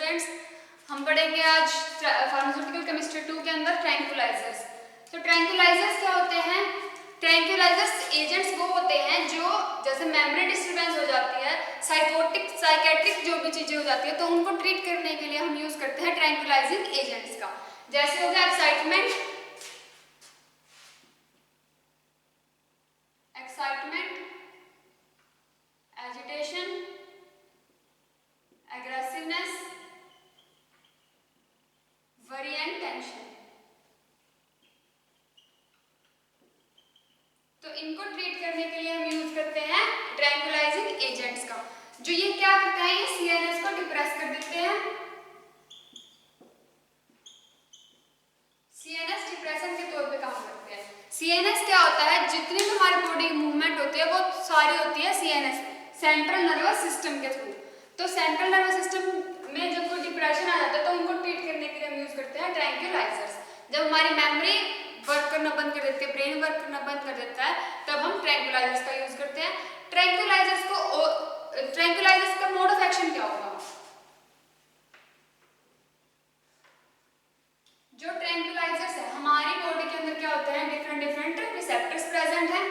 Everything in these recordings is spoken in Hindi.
स्टूडेंट्स, हम पढ़ेंगे आज फार्मास्यूटिकल केमिस्ट्री 2 के अंदर ट्रैंक्विलाइजर्स। तो ट्रैंक्विलाइजर्स क्या होते हैं? ट्रैंक्विलाइजर्स एजेंट्स वो होते हैं जो जैसे मेमोरी डिस्टर्बेंस हो जाती है, साइकेट्रिक जो भी चीजें हो जाती है, तो उनको ट्रीट करने के लिए हम यूज करते हैं ट्रैंक्विलाइजिंग एजेंट्स का। जैसे हो गया excitement, agitation, aggressiveness, worry and tension. तो इनको ट्रीट करने के लिए हम यूज करते हैं ट्रैंक्विलाइजिंग एजेंट्स का। जो ये क्या करते हैं, ये सीएनएस को डिप्रेस कर देते हैं। सीएनएस डिप्रेशन के तौर पे काम करते हैं। सीएनएस क्या होता है, जितनी भी हमारी बॉडी मूवमेंट होती है वो सारी होती है सीएनएस, सेंट्रल नर्वस सिस्टम के थ्रू। तो सेंट्रल नर्वस सिस्टम में जब कोई डिप्रेशन आ जाता है तो उनको ट्रीट करने के लिए हम यूज करते हैं ट्रैंक्विलाइजर्स। जब हमारी मेमोरी वर्क करना बंद कर देती है, ब्रेन वर्क करना बंद कर देता है, तब हम ट्रैंक्विलाइजर्स का यूज करते हैं। ट्रैंक्विलाइजर्स का मोड ऑफ एक्शन क्या होगा? जो ट्रैंक्विलाइजर्स है, हमारी बॉडी के अंदर क्या होते हैं, डिफरेंट रिसेप्टर्स प्रेजेंट हैं।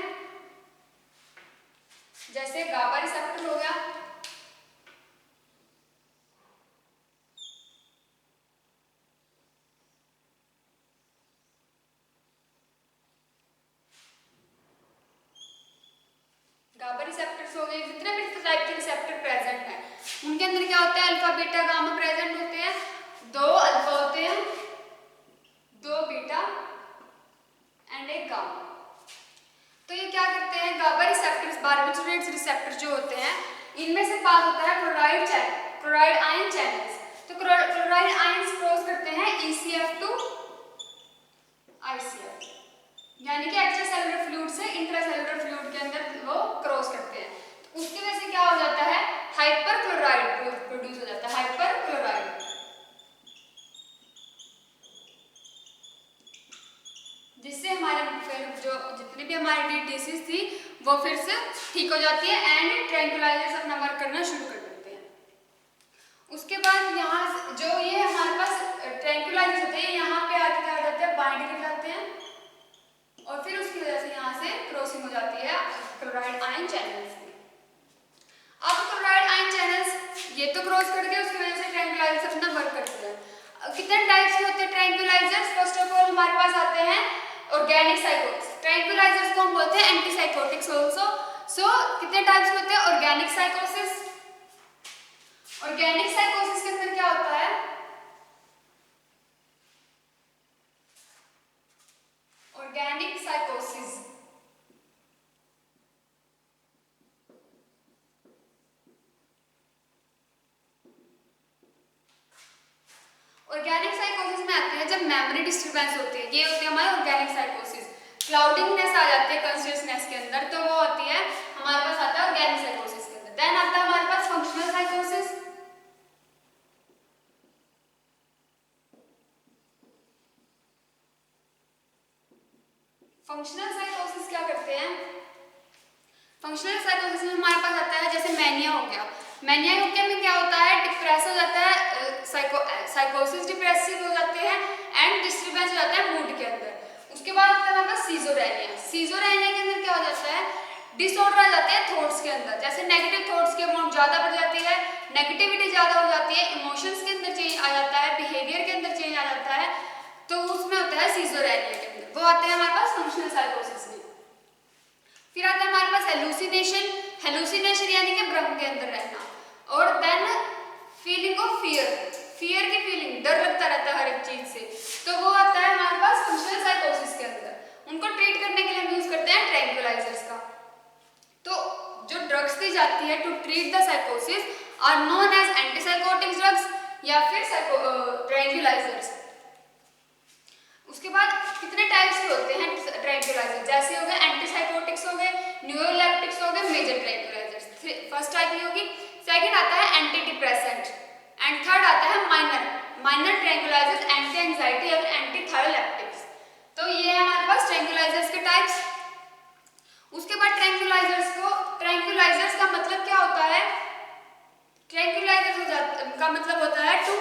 जैसे गाबा रिसेप्टर हो गया, गाबा रिसेप्टर्स हो गए, जितने भी टाइप के रिसेप्टर प्रेजेंट हैं उनके अंदर क्या होता है, अल्फा बीटा गामा प्रेजेंट होते हैं। 2 अल्फा होते हैं, 2 बीटा एंड एक गामा। तो ये क्या करते हैं, गाबा रिसेप्टर्स, बारबिटरेट्स रिसेप्टर जो होते हैं, इनमें से पास होता है क्लोराइड आयन चैनल्स। तो क्लोराइड आयंस क्रॉस करते हैं ECF टू ICF, यानी कि एक्स्ट्रासेलुलर फ्लूइड से इंट्रासेलुलर फ्लूइड के अंदर वो क्रॉस करते हैं। तो उसकी वजह से क्या हो जाता है, हाइपरक्लोराइड प्रोड्यूस हो जाता है, हाइपरक्लोराइड, जिससे हमारे फिर जो जितनी भी हमारी डिसीज थी वो फिर से ठीक हो जाती है एंड ट्रैंक्विलाइजर्स अपना वर्क करना शुरू कर देते हैं। उसके बाद यहाँ जो ये हमारे पास ट्रैंक्विलाइजर्स होते हैं, यहाँ पे आके क्या हो जाते हैं, बाइंड कर जाते हैं और फिर उसकी वजह से यहाँ से क्रॉसिंग हो जाती है क्लोराइड आयन चैनल्स में। अब क्लोराइड आयन चैनल्स ये तो क्रॉस कर गए, उसकी वजह से ट्रैंक्विलाइजर्स अपना वर्क करते हैं। कितने टाइप्स के होते हैं ट्रैंक्विलाइजर्स? फर्स्ट ऑफ ऑल हमारे पास आते हैं ऑर्गेनिक साइकोटिक्स। ट्रैंक्विलाइजर्स को हम बोलते हैं एंटीसाइकोटिक्स आल्सो। सो कितने टाइप्स के होते हैं? ऑर्गेनिक साइकोसिस। ऑर्गेनिक साइकोसिस के अंदर क्या होता है, ऑर्गेनिक साइकोसिस ऑर्गेनिक साइकोसिस में आते हैं जब मेमोरी डिस्टर्बेंस होती है, ये होते हैं हमारे ऑर्गेनिक साइकोसिस। क्लाउडिंगनेस आ जाती है कॉन्शियसनेस के अंदर, तो वो होती है हमारे पास आता है ऑर्गेनिक साइकोसिस के अंदर। देन आता है हमारे पास फंक्शनल साइकोसिस। फंक्शनल साइकोसिस क्या करते हैं, फंक्शनल साइकोसिस में हमारे पास आता है जैसे मैनिया हो गया। मैनिया में क्या होता है, डिप्रेस हो जाता है, साइकोसिस डिप्रेसिव हो जाते हैं एंड डिस्टर्बेंस हो जाता है मूड के अंदर। उसके बाद आता है हमारे पास सीजोरेनिया। सीजोरेनिया के अंदर क्या हो जाता है, डिसऑर्डर आ जाते हैं थॉट्स के अंदर, जैसे नेगेटिव थॉट्स की अमाउंट ज्यादा बढ़ जाती है, नेगेटिविटी ज्यादा हो जाती है, इमोशंस के अंदर चेंज आ जाता है, बिहेवियर के अंदर चेंज आ जाता है, तो उसमें होता है सीजोरेनिया के अंदर। वो आते हैं हमारे पास फंक्शनल साइकोसिस में। फिर आता है हमारे पास हेलुसिनेशन। हेलुसिनेशन यानी कि भ्रम के अंदर रहना। और देन फीलिंग ऑफ फियर की फीलिंग, डर लगता रहता है हर एक चीज से, तो वो आता है हमारे पास फंक्शनल साइकोसिस के अंदर। उनको ट्रीट करने के लिए हम यूज करते हैं ट्रैंक्विलाइजर्स का। तो जो ड्रग्स दी जाती है टू ट्रीट द साइकोसिस are known as antipsychotic drugs या फिर ट्रैंक्विलाइजर्स। उसके बाद कितने टाइप्स के होते हैं ट्रैंक्विलाइजर, जैसे हो गए एंटीसाइकोटिक्स हो गए, न्यूरोलेप्टिक्स हो गए, मेजर ट्रैंक्विलाइजर्स। फर्स्ट टाइप की होगी। सेकंड आता है एंटी डिप्रेसेंट एंड थर्ड आता है माइनर ट्रैंक्विलाइजर्स, एंटी एंजाइटी और एंटी थायरोलेप्टिक्स। तो ये है हमारे पास ट्रैंक्विलाइजर्स के टाइप्स। उसके बाद ट्रैंक्विलाइजर्स का मतलब क्या होता है, ट्रैंक्विलाइजर्स का मतलब होता है टू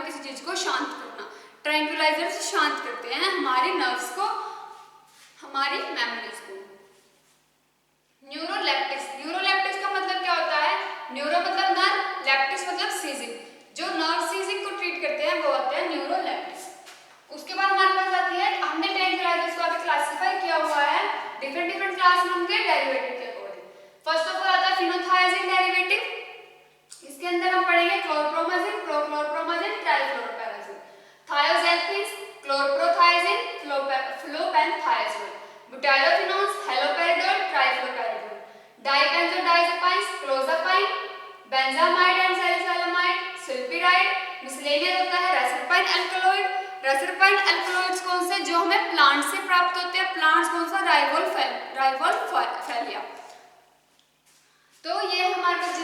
किसी चीज को शांत करना। ट्रैंक्विलाइजर से शांत करते हैं हमारी नर्व्स को, हमारी मेमोरीज को। न्यूरोलेप्टिक्स, न्यूरोलेप्टिक्स का मतलब क्या होता है? न्यूरो मतलब नर्व, लेप्टिक्स मतलब सीजिंग। जो नर्व सीजिंग को ट्रीट करते हैं वो होते हैं न्यूरोलेप्टिक्स। उसके बाद हमारे पास आती है, हमने ट्रैंक्विलाइजर्स को अभी क्लासिफाई किया हुआ है डिफरेंट डिफरेंट क्लास में उनके डेरिवेटिव के अकॉर्डिंग। फर्स्ट ऑफ ऑल आता है फिनोथायाजिन डेरिवेटिव। इसके अंदर हम पढ़ेंगे chlorpromazine, prochlorpromazine, trifluoperazine. Thioxanthenes, chlorprothixene, flupenthixol, butyrophenones, haloperidol, trifluperidol, dibenzodiazepines, clozapine, benzamide and salicylamide, sulpiride. Miscellaneous होता है रेसरपाइन अल्कलॉइड। रेसरपाइन अल्कलॉइड्स कौन से? जो हमें प्लांट से प्राप्त होते हैं। प्लांट्स कौन सा? राइवोल्फेलिया। तो ये हमारे पास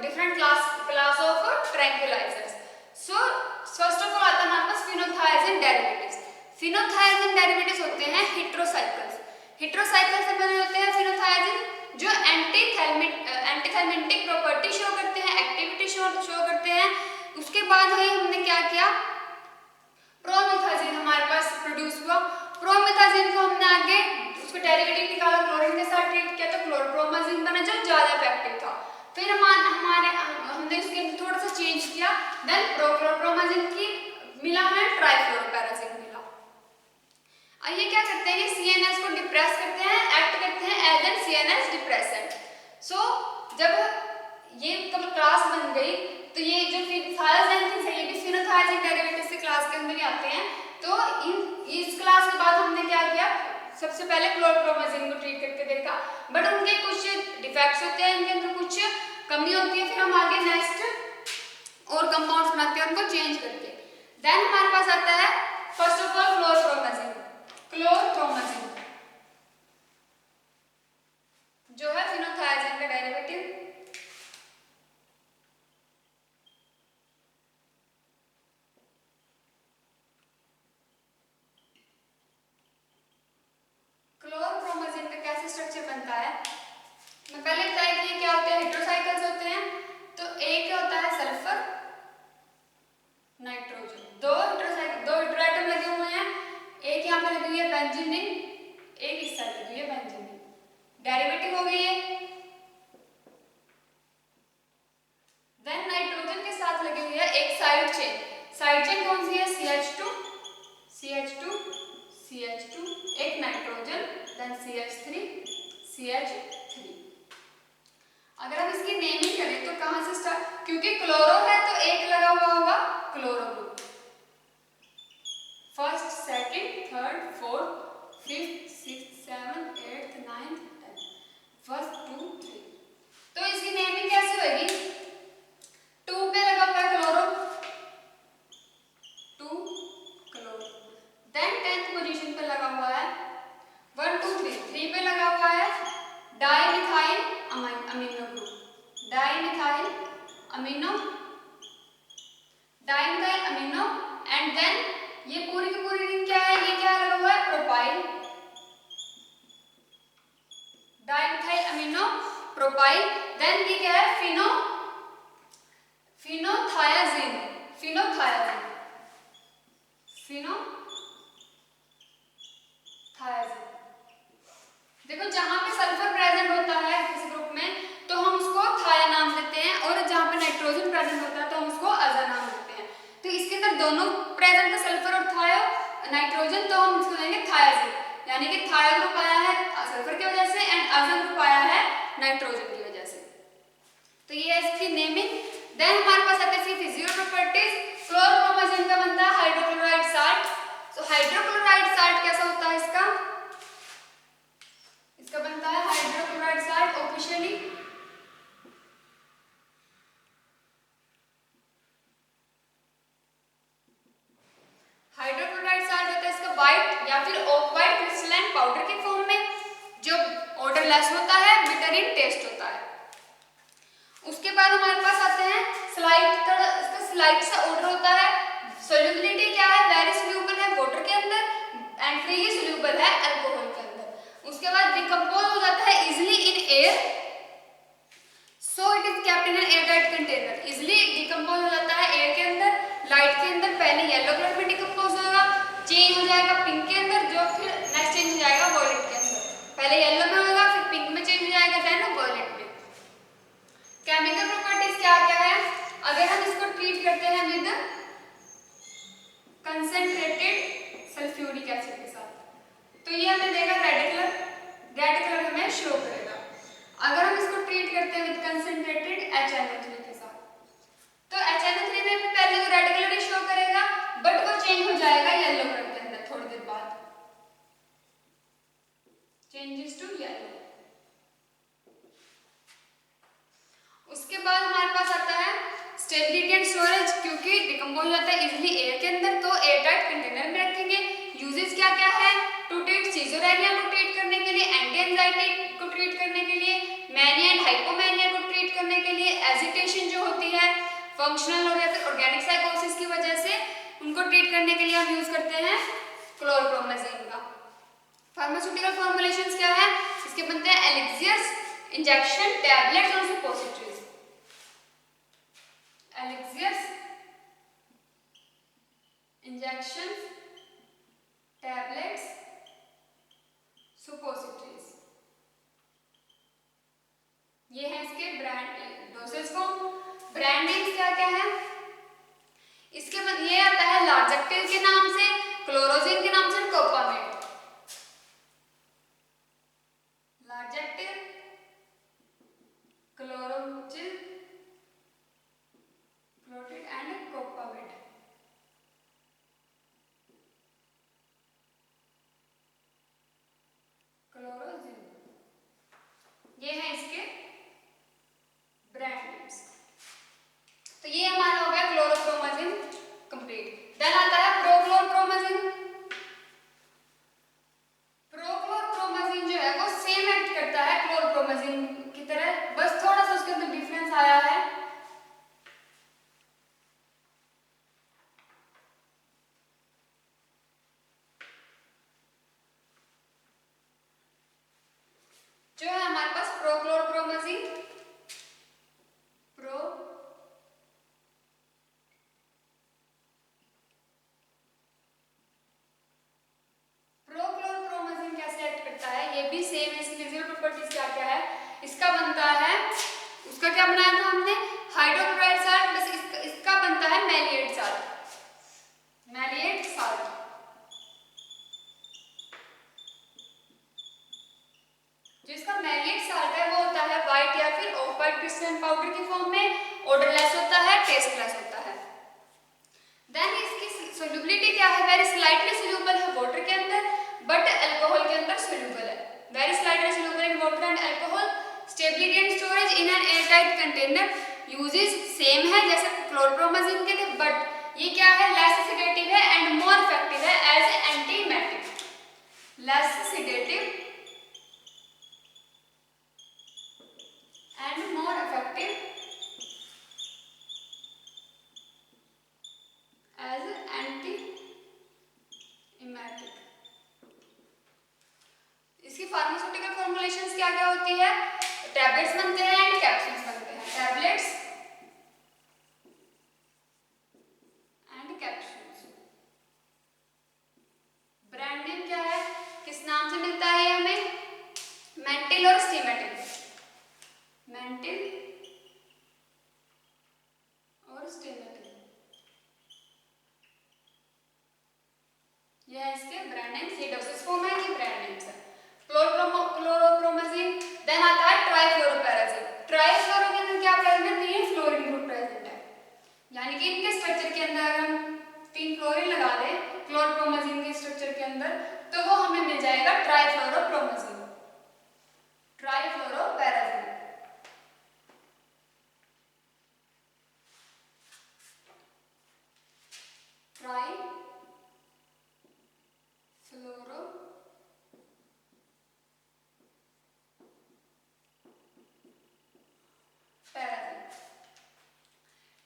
different class of tranquillisers. So first of all आता है हमारे पास फिनोथायाजिन डेरिवेटिव्स। फिनोथायाजिन डेरिवेटिव्स होते हैं हेटेरोसाइकल्स। हेटेरोसाइकल से बने होते हैं फिनोथायाजिन, जो एंटीथायमेंटिक प्रॉपर्टी शो करते हैं, एक्टिविटी शो करते हैं। उसके बाद ही हमने क्या किया? प्रोमिथाजिन हमारे पास प्रोड्यूस हुआ। प्रोमिथाजिन को हमने आगे उसका डेरिवेटिव निकाला, क्लोरीन के साथ ट्रीट किया तो क्लोरप्रोमाजिन बना जो ज्यादा इफेक्टिव था। फिर हमने उसके थोड़ा सा चेंज किया, देन प्रोक्लोरप्रोमाजिन की मिला हमें ट्राइफ्लोरोपैराजिन मिला। अब ये क्या करते हैं? ये सीएनएस को डिप्रेस करते हैं, एक्ट करते हैं एज एन सीएनएस डिप्रेसेंट। सो जब ये क्लास बन गई तो ये जो थायोजैंथिन्स है ये भी फिनोथायाजिन डेरिवेटिव से क्लास के अंदर ही आते हैं। तो इस क्लास के बाद हमने क्या किया? सबसे पहले क्लोरप्रोमाजिन को ट्रीट करके देखा, बट उनके कुछ डिफेक्ट्स होते हैं, इनके अंदर कुछ कमी होती है। फिर हम आगे नेक्स्ट और कंपाउंड्स बनाते हैं उनको चेंज करके। देन हमारे पास आता है फर्स्ट ऑफ ऑल क्लोरप्रोमाजिन। क्लोरप्रोमाजिन जो है फिनोथायाजिन का डेरिवेटिव। क्लोरप्रोमाजिन का कैसे स्ट्रक्चर बनता है? मैं पहले बताया कि ये क्या होते हैं? हेटेरोसाइकल्स होते हैं। तो एक होता है सल्फर, नाइट्रोजन, दो हेटेरोएटम लगे हुए हैं। एक यहाँ पे लगी हुई है बेंजीनिन, एक इस साइड लगी हुई है बेंजीनिन। डेरिवेटिव हो गई है। देन नाइट्रोजन के साथ लगी हुई है एक साइड चेन। साइड चेन कौन सी है? CH2, CH2, CH2, एक नाइट्रोजन, देन CH3, CH3। अगर हम इसकी नेमिंग करें तो कहां से स्टार्ट? क्योंकि क्लोरो है तो एक लगा हुआ होगा chloro group. First, second, third, fourth, fifth, sixth, seventh, eighth, ninth, tenth. First, 2, 3। तो इसकी नेमिंग कैसे होगी? 2 पे लगा हुआ है chloro, 2 chloro. Then 10th position पे लगा हुआ है 1, 2, 3 पे लगा हुआ है dimethyl amino group. Dimethyl amino and then ये पूरी की पूरी रिंग क्या है? ये क्या लगा हुआ है? Propyl. Dimethyl amino propyl. Then ये क्या है? फिनोथायाजिन। देखो जहां पे सल्फर प्रेजेंट होता है किसी ग्रुप में तो हम उसको थाया नाम देते हैं, और जहां पे नाइट्रोजन प्रेजेंट होता है तो हम उसको अजा नाम देते हैं। तो इसके अंदर दोनों प्रेजेंट है, सल्फर और नाइट्रोजन, तो हम इसको देंगे थायाजिन। यानी कि थाया ग्रुप आया है सल्फर की वजह से एंड अजा ग्रुप आया है नाइट्रोजन की वजह से। तो ये है इसकी नेमिंग। देन हमारे पास आते हैं फिजिकल प्रॉपर्टीज। क्लोरप्रोमाजिन का बनता है हाइड्रोक्लोराइड साल्ट। सो हाइड्रोक्लोराइड साल्ट कैसा होता है इसका बनता है hydrochloride salt officially hydrochloride salt होता है इसका व्हाइट या फिर ऑफ व्हाइट क्रिस्टलाइन पाउडर के फॉर्म में, जो ऑडरलेस होता है, बिटर इन टेस्ट होता है। उसके बाद हमारे पास आते हैं इसका स्लाइट सा ऑर्डर होता है। सोल्यूबिलिटी क्या है? वेरी सोल्यूबल है वाटर के अंदर एंड फ्रीली सोल्यूबल है अल्कोहल के अंदर। उसके बाद डिकम्पोज हो जाता है easily in air, so it is kept in an airtight container. Easily decompose हो जाता है एयर के अंदर, लाइट के अंदर पहले येलो कलर में डिकम्पोज होगा, चेंज हो जाएगा पिंक के अंदर, जो फिर नेक्स्ट चेंज हो जाएगा वॉयलेट के अंदर। पहले येलो में होगा, फिर पिंक में चेंज हो जाएगा, देन वॉयलेट में। केमिकल प्रॉपर्टीज क्या क्या है? अगर हम इसको ट्रीट करते हैं विद कंसंट्रेटेड सल्फ्यूरिक एसिड के साथ, तो ये हमें देगा रेड कलर, रेड कलर हमें शो करेगा। अगर हम इसको ट्रीट करते हैं विद कंसंट्रेटेड HNO3 के साथ, तो HNO3 में भी पहले तो रेड कलर ही शो करेगा, बट वो चेंज हो जाएगा येलो कलर के अंदर थोड़ी देर बाद, चेंजेस टू येलो। उसके बाद हमारे पास आता है स्टेबिलिटी एंड स्टोरेज, क्योंकि डिकम्पोज होता है इजीली एयर के अंदर, तो एयर टाइट कंटेनर में रखेंगे। यूजेस क्या क्या है? टू ट्रीट सीजोरेनिया को ट्रीट करने के लिए, एंटी एंजाइटी को ट्रीट करने के लिए, मैनिया एंड हाइपोमैनिया को ट्रीट करने के लिए, एजिटेशन जो होती है फंक्शनल और या फिर ऑर्गेनिक साइकोसिस की वजह से, उनको ट्रीट करने के लिए हम यूज करते हैं क्लोरप्रोमाजीन का। फार्मास्यूटिकल फॉर्मुलेशंस क्या है? इसके बनते हैं एलिक्सियर्स, इंजेक्शन, टैबलेट्स और सुपोजिटरीज। एलिक्सियर्स, इंजेक्शन, टैबलेट्स, सुपोजिटरीज, ये है इसके brand dosage form. Brand names क्या क्या है? इसके बाद ये आता है लार्जेक्टिल के नाम से, क्लोरोजिन के नाम से, कोपामेट। लार्जेक्टिल, क्लोरोजिन, क्लोटिड एंड कोपामेट। क्लोरोजिन, ये है इसके ब्रांड नेम्स। तो ये हमारा हो गया क्लोरोप्रोमाजिन कंप्लीट। देन आता है प्रोक्लोरप्रोमाजिन। प्रोक्लोरप्रोमाजिन जो है वो सेम एक्ट करता है क्लोरप्रोमाजिन की तरह, बस थोड़ा सा उसके अंदर डिफरेंस आया है। जो है हमारे पास प्रोक्लोरप्रोमाजिन, प्रोक्लोरप्रोमाजिन कैसे एक्ट करता है, ये भी सेम है। इसकी फिजिकल प्रॉपर्टीज क्या क्या है? इसका बनता है, उसका क्या बनाया था हमने? हाइड्रोक्लोराइड साल्ट, बस इसका बनता है मैलिएट साल्ट। मैलिएट साल्ट, जो इसका मैलिएट साल्ट है वो होता है व्हाइट या फिर ऑफ व्हाइट क्रिस्टलाइन पाउडर की फॉर्म में, ऑर्डरलेस होता है, टेस्टलेस होता है। देन इसकी सोल्युबिलिटी क्या है? वेरी स्लाइटली सोल्यूबल है वाटर के अंदर, बट अल्कोहल के अंदर सोल्यूबल है। Very slightly soluble in water and alcohol. Stability and storage in an air tight container. Uses same है जैसे क्लोरप्रोमाजिन के थे, बट ये क्या है? लेस सेडेटिव है एंड मोर इफेक्टिव है एज एंटीमेटिक। लेस सेडेटिव and more effective as antiemetic। इसकी फार्मास्यूटिकल फॉर्मुलेशंस क्या क्या होती है? टैबलेट्स बनते हैं एंड कैप्सूल्स बनते हैं। Tablets and capsules. Brand name क्या है? किस नाम से मिलता है हमें? मेंटिल और स्टीमेटिल। मेंटिल और स्टीमेटिल, यह इसके ब्रांड नेम्स। ये डोसेज फॉर्म है, ये ब्रांड नेम्स है। क्लोरप्रोमाजिन। देन आता है ट्राइफ्लोरोपैराजिन। ट्राइफ्लोरो के अंदर क्या प्रेजेंट है? 3 फ्लोरीन ग्रुप प्रेजेंट है, यानी कि इनके स्ट्रक्चर के अंदर अगर हम 3 फ्लोरीन लगा दें क्लोरप्रोमाजिन के स्ट्रक्चर के अंदर, तो वो हमें मिल जाएगा ट्राइफ्लोरोप्रोमाजिन, ट्राइफ्लोरोपैराजिन।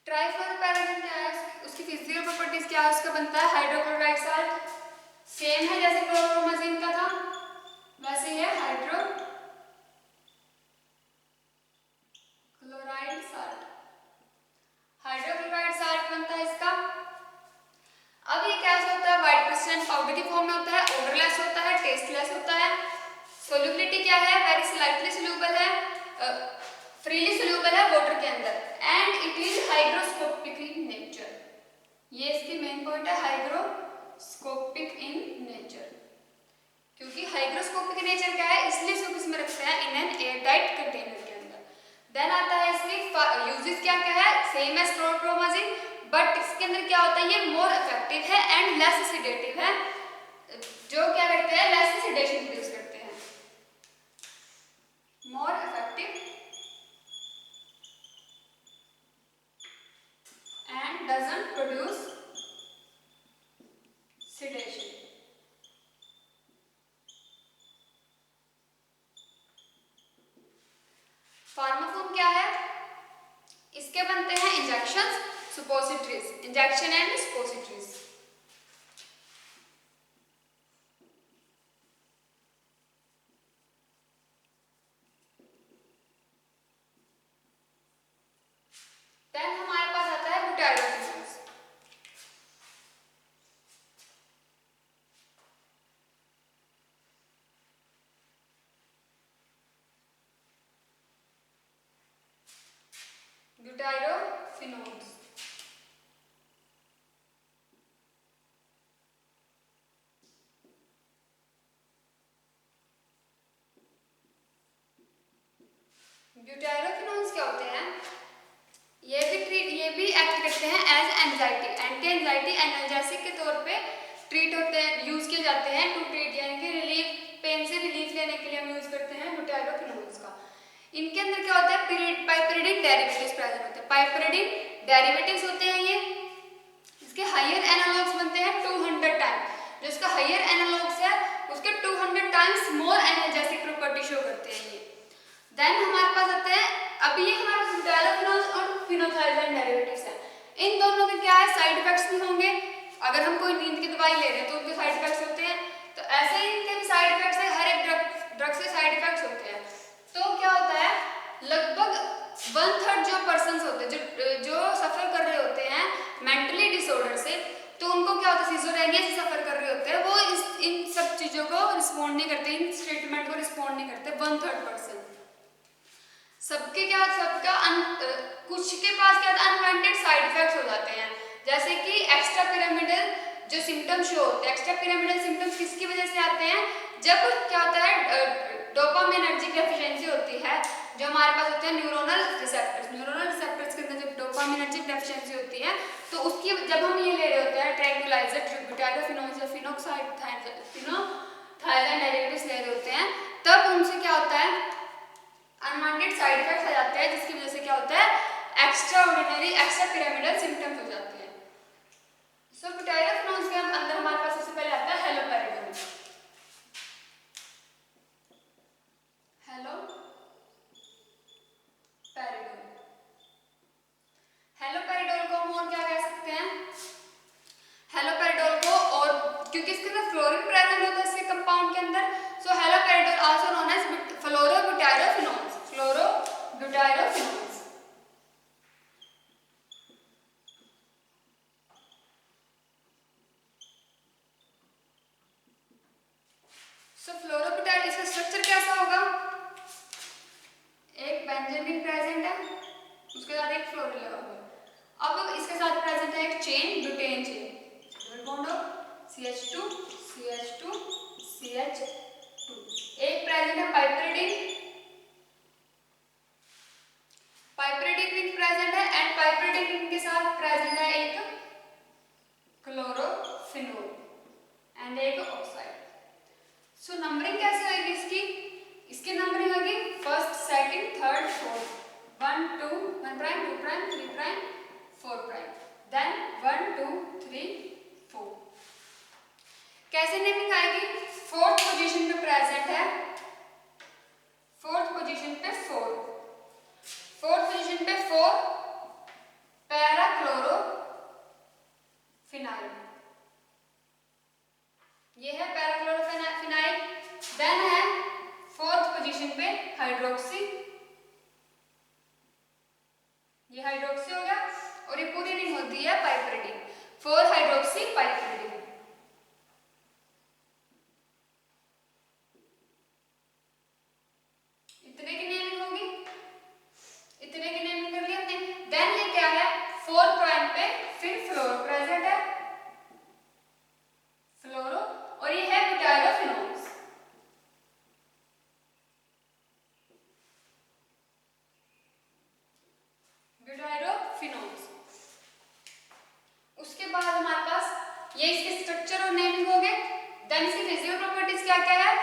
ट्राइफ्लोरोपैराजिन क्या है? उसकी फिजिकल प्रॉपर्टीज क्या है? उसका बनता है हाइड्रोक्लोराइड साल्ट, सेम है जैसे क्लोरोप्रोमाजिन का था वैसे ही है, हाइड्रोक्लोराइड साल्ट। हाइड्रोक्लोराइड साल्ट बनता है इसका टेस्टलेस होता है। सोल्यूबिलिटी क्या है, वेरी स्लाइटली सोल्यूबल है, फ्रीली सोल्यूबल है वाटर के अंदर, and it is hygroscopic in nature. ये इसकी मेन पॉइंट है, हाइग्रोस्कोपिक इन नेचर, क्योंकि हाइग्रोस्कोपिक नेचर क्या है, इसलिए इसको किसमें रखते हैं, इन एन एयर टाइट कंटेनर के अंदर। देन आता है इसकी यूजेस क्या क्या है, सेम एज क्लोरोप्रोमाजिन, बट इसके अंदर क्या होता है, ये मोर इफेक्टिव है एंड लेस सेडेटिव है, जो क्या करते हैं, लेस सेडेशन प्रोड्यूस करते हैं, more effective and doesn't produce sedation। फार्माकोम क्या है, इसके बनते हैं इंजेक्शंस, सुपोसिटरीज, इंजेक्शन एंड सुपोसिटरीज। देन हमारे पास आता है बुटाइरोफिनोल्स। ब्यूटाइरोफिनोल्स ब्यूटाइरोफिनोल्स क्या होते हैं, ये भी एक्ट करते हैं as anxiety, anti anxiety analgesic के तौर पे ट्रीट होते हैं, यूज किए जाते हैं टू ट्रीट, यानी कि रिलीफ, पेन से रिलीफ लेने के लिए हम यूज करते हैं ब्यूटाइरोफिनोल्स का। इनके अंदर क्या होता है, पाइपरिडिन डेरिवेटिव्स प्रेजेंट होते हैं, पाइपरिडिन डेरिवेटिव्स होते हैं ये, इसके हायर एनालॉग्स बनते हैं 200 टाइम, जो इसका हायर एनालॉग्स है उसके 200 times more analgesic property show करते हैं ये। देन हमारे पास आते हैं, अभी ये हमारे पास ब्यूटाइरोफिनोल्स और फिनोथाइजाइन डेरिवेटिव्स हैं, इन दोनों के क्या है, साइड इफेक्ट्स भी होंगे, अगर हम कोई नींद की दवाई ले रहे हैं तो उनके साइड इफेक्ट्स होते हैं, तो ऐसे ही इनके भी साइड इफेक्ट्स है, हर एक ड्रग से साइड इफेक्ट्स होते हैं। तो क्या होता है, लगभग 1/3 जो पर्सन्स होते हैं, जो सफर कर रहे होते हैं मेंटली डिसऑर्डर से, तो उनको क्या होता है, सिजोरेनिया से सफर कर रहे होते हैं, वो इन सब चीजों को रिस्पॉन्ड नहीं करते, इन ट्रीटमेंट को रिस्पॉन्ड नहीं करते, 1/3%। सबके क्या, सबका कुछ के पास क्या अनवांटेड साइड इफेक्ट्स हो जाते हैं, जैसे कि एक्स्ट्रा पिरामिडल जो सिम्टम्स शो होते हैं, एक्स्ट्रा पिरामिडल सिम्टम्स किसकी वजह से आते हैं, जब क्या होता है, डोपामिनर्जिक डेफिशिएंसी होती है, जो हमारे पास होते हैं न्यूरोनल रिसेप्टर्स के अंदर जब डोपामिनर्जिक डेफिशिएंसी होती है, तो उसकी जब हम ये ले रहे होते हैं ट्रैंक्विलाइजर, ब्यूटाइरोफिनोल्स या फिनोक्साइडाइन डेरिवेटिव्स ले रहे होते हैं, तब उनसे क्या होता है, अनवांटेड साइड इफेक्ट्स आ जाते हैं, जिसकी वजह से क्या होता है, एक्स्ट्रा पिरामिडल सिम्टम्स हो जाते हैं। सो ब्यूटाइरोफिनोल्स के अंदर हमारे पास सबसे पहले आता है हेलोपेरिडोल। हेलोपेरिडोल को हम और क्या कह सकते हैं, हेलोपेरिडोल को, और क्योंकि इसके अंदर फ्लोरीन प्रेजेंट होता है इसके कंपाउंड के अंदर, सो हेलोपेरिडोल आल्सो नोन एज फ्लोरोब्यूटाइरोफिनोल्स। सो फ्लोरोब्यूटाइल, इसका स्ट्रक्चर कैसा होगा, एक बेंजीन रिंग प्रेजेंट है, उसके साथ एक फ्लोरीन लगा हुआ है, अब इसके साथ प्रेजेंट है एक chain, butane chain, double bond of CH2 CH2 CH2, एक प्रेजेंट है पाइपरिडिन रिंग प्रेजेंट है, एंड पाइपरिडिन रिंग के साथ प्रेजेंट है एक क्लोरोफिनोल एंड एक ऑक्साइड। सो नंबरिंग कैसे होगी इसकी, इसकी नंबरिंग होगी first, second, third, fourth, 1 2 1 prime 2 prime 3 prime 4 prime, then 1 2 3 4। कैसे नेमिंग आएगी, फोर्थ पोजीशन पे प्रेजेंट है, फोर्थ पोजीशन पे 4 पैरा क्लोरोफिनाइल, ये है पैरा क्लोरोफिनाइल। देन है फोर्थ पोजीशन पे हाइड्रोक्सी, ये हाइड्रोक्सी हो गया, और ये पूरी रिंग होती है पाइपरिडिन, 4 हाइड्रोक्सी पाइपरिडिन। इसके स्ट्रक्चर और नेमिंग हो गए। देन इसकी फिजिकल प्रॉपर्टीज क्या क्या है,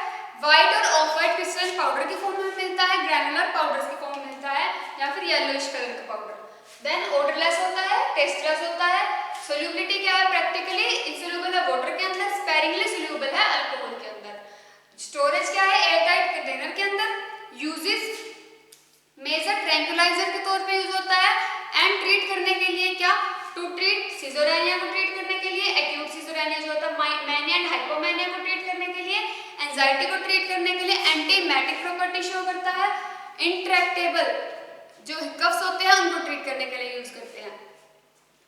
व्हाइट और ऑफ व्हाइट क्रिस्टलाइन पाउडर की फॉर्म में मिलता है, ग्रैनुलर पाउडर्स की फॉर्म में मिलता है, या फिर येलोइश कलर का पाउडर। देन ओडरलेस होता है, टेस्टलेस होता है। सोल्यूबिलिटी क्या है, प्रैक्टिकली इंसोल्यूबल है वाटर के अंदर, स्पेरिंगली सोल्यूबल है अल्कोहल के अंदर। स्टोरेज क्या है, एयर टाइट कंटेनर के अंदर। यूजेस मेजर ट्रैंकुलाइजर के तौर पे यूज होता है। एंड ट्रीट करने के लिए क्या, टू ट्रीट सिजोरेनिया को ट्रीट करने के लिए, एक्यूट सिजोरेनिया जो होता है, मैनिया एंड हाइपोमैनिया को ट्रीट करने के लिए, एंजाइटी को ट्रीट करने के लिए, एंटीमेटिक प्रॉपर्टी शो करता है। इंट्रैक्टेबल जो हिकअप्स होते हैं उनको ट्रीट करने के लिए यूज करते हैं।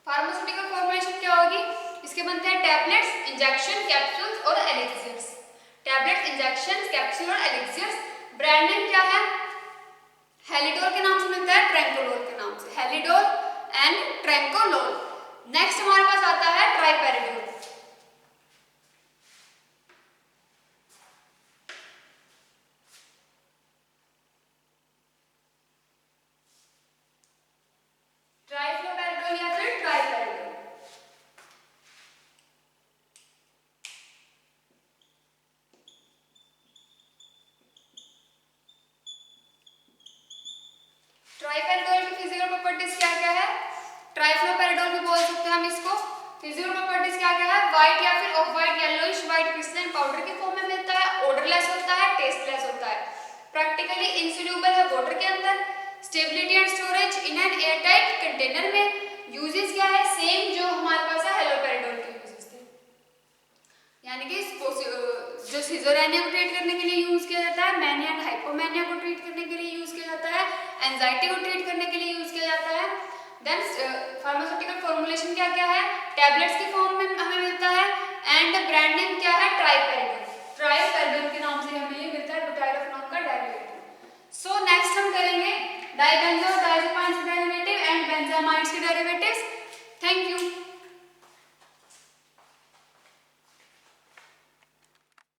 फार्मास्यूटिकल फॉर्मुलेशन क्या होगी, इसके बनते हैं टैबलेट्स, इंजेक्शन, कैप्सूल्स और एलिक्सियर्स। टैबलेट्स, इंजेक्शन, कैप्सूल और एलिक्सियर्स। ब्रांड नेम क्या है, हेलिडोल के नाम से मिलता है, ट्रैंकोलोल के नाम से, हेलिडोल एंड ट्रैंकोलोल। नेक्स्ट हमारे पास आता है ट्राइपेरिडोल। ट्राइफ्लोपेरिडोल या फिर ट्राइपेरिडोल। ट्राइपेरिडोल की फिजिकल प्रॉपर्टीज क्या क्या है, ट्राइफ्लोपेरिडोल भी बोल सकते हैं हम इसको। फिजिकल प्रॉपर्टीज क्या क्या है, व्हाइट या फिर of white yellowish white crystalline powder की फॉर्म में मिलता है, ओडरलेस होता है, टेस्टलेस होता है, प्रैक्टिकली इंसोल्यूबल है वाटर के अंदर। Stability and storage in N airtight container में। यूजेस क्या है, सेम जो हमारे पास है हेलोपेरिडोल के यूजेस थे, यानी कि जो सिजोरेनिया को ट्रीट करने के लिए यूज किया जाता है, मैनिया एंड हाइपोमैनिया को ट्रीट करने के लिए यूज किया जाता है, एंजाइटी को ट्रीट करने के लिए यूज किया जाता है। देन फार्मास्यूटिकल फॉर्मुलेशन क्या क्या है, टैबलेट्स की फॉर्म में हमें मिलता है, एंड ब्रांड नेम क्या है, ट्राइपेरिडोल। ट्राइपेरिडोल के नाम से हमें ये मिलता है, बुटाइरोफेनॉन का डेरिवेटिव। सो नेक्स्ट हम करेंगे डाइबेंजो डायज़ोपाइन के डेरिवेटिव एंड बेंजामाइड्स के डेरिवेटिव्स। Thank you.